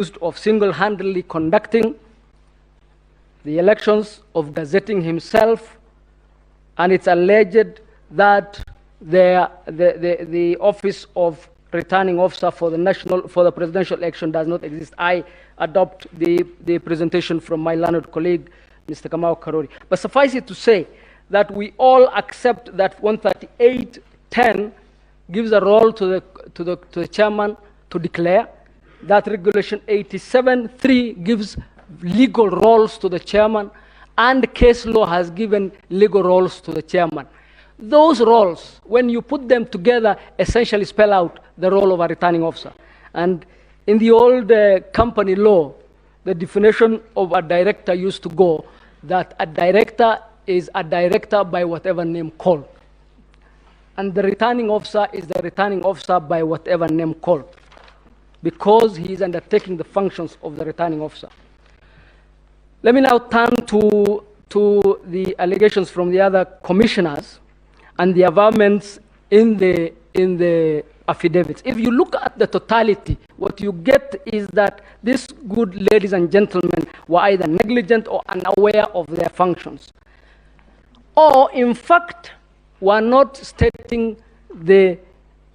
accused of single-handedly conducting the elections, of gazetting himself, and it's alleged that the office of returning officer for the presidential election does not exist. I adopt the presentation from my learned colleague, Mr. Kamau Karori. But suffice it to say that we all accept that 138.10 gives a role to the chairman to declare. That regulation 87.3 gives legal roles to the chairman, and case law has given legal roles to the chairman. Those roles, when you put them together, essentially spell out the role of a returning officer. And in the old company law, the definition of a director used to go that a director is a director by whatever name called. And the returning officer is the returning officer by whatever name called, because he is undertaking the functions of the returning officer. Let me now turn to the allegations from the other commissioners and the avowments in the affidavits. If you look at the totality, what you get is that these good ladies and gentlemen were either negligent or unaware of their functions, or in fact were not stating the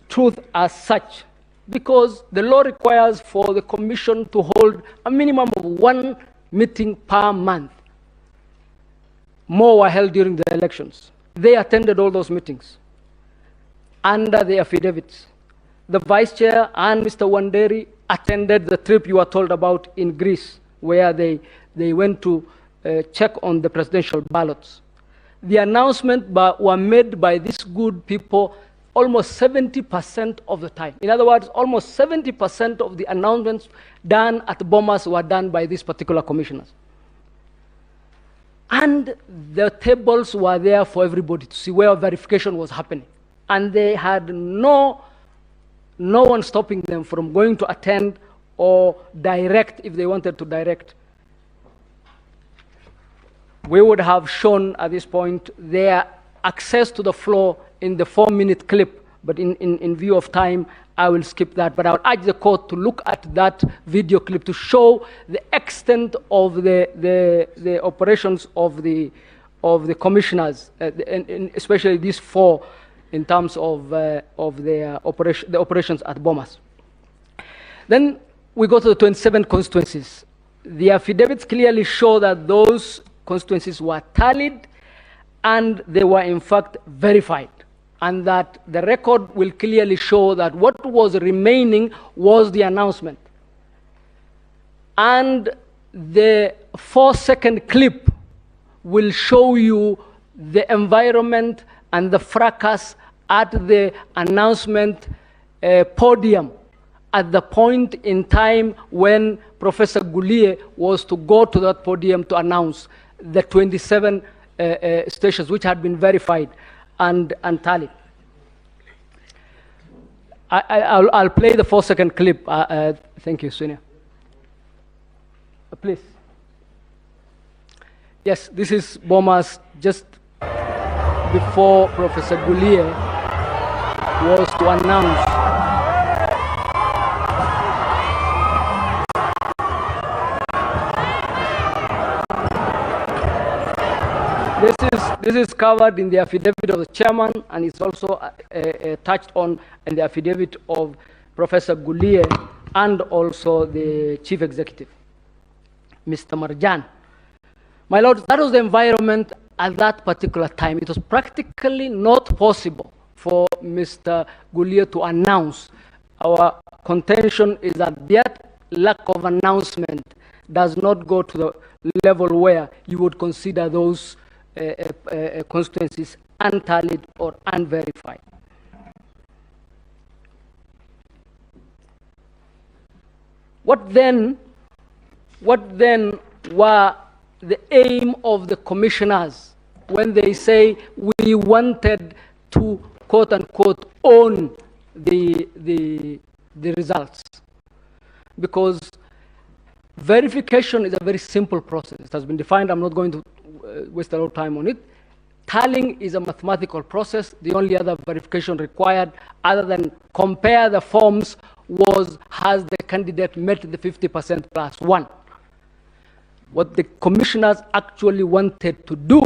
truth as such, because the law requires for the commission to hold a minimum of 1 meeting per month. More were held during the elections. They attended all those meetings under the affidavits. The vice chair and Mr. Wanderi attended the trip you are told about in Greece, where they went to check on the presidential ballots. The announcement were made by these good people almost 70% of the time. In other words, almost 70% of the announcements done at Bomas were done by these particular commissioners. And the tables were there for everybody to see where verification was happening. And they had no one stopping them from going to attend or direct if they wanted to direct. We would have shown at this point their access to the floor in the 4-minute clip, but in view of time, I will skip that. But I would urge the court to look at that video clip to show the extent of the operations of the commissioners, and especially these 4, in terms of the operations at Bomas. Then we go to the 27 constituencies. The affidavits clearly show that those constituencies were tallied and they were in fact verified, and that the record will clearly show that what was remaining was the announcement. And the 4-second clip will show you the environment and the fracas at the announcement podium at the point in time when Professor Gulie was to go to that podium to announce the 27 stations which had been verified and tallied. I'll play the 4-second clip. Thank you, Sonia. Please. Yes, this is Bomas just before Professor Gulie was to announce. This is covered in the affidavit of the chairman, and it's also touched on in the affidavit of Professor Gulie and also the chief executive, Mr. Marjan. My lord, that was the environment at that particular time. It was practically not possible for Mr. Gulie to announce. Our contention is that that lack of announcement does not go to the level where you would consider those constituencies untallied or unverified. What then were the aim of the commissioners when they say we wanted to quote unquote own the results? Because verification is a very simple process. It has been defined. I'm not going to waste a lot of time on it. Tallying is a mathematical process. The only other verification required, other than compare the forms was, has the candidate met the 50% plus one? What the commissioners actually wanted to do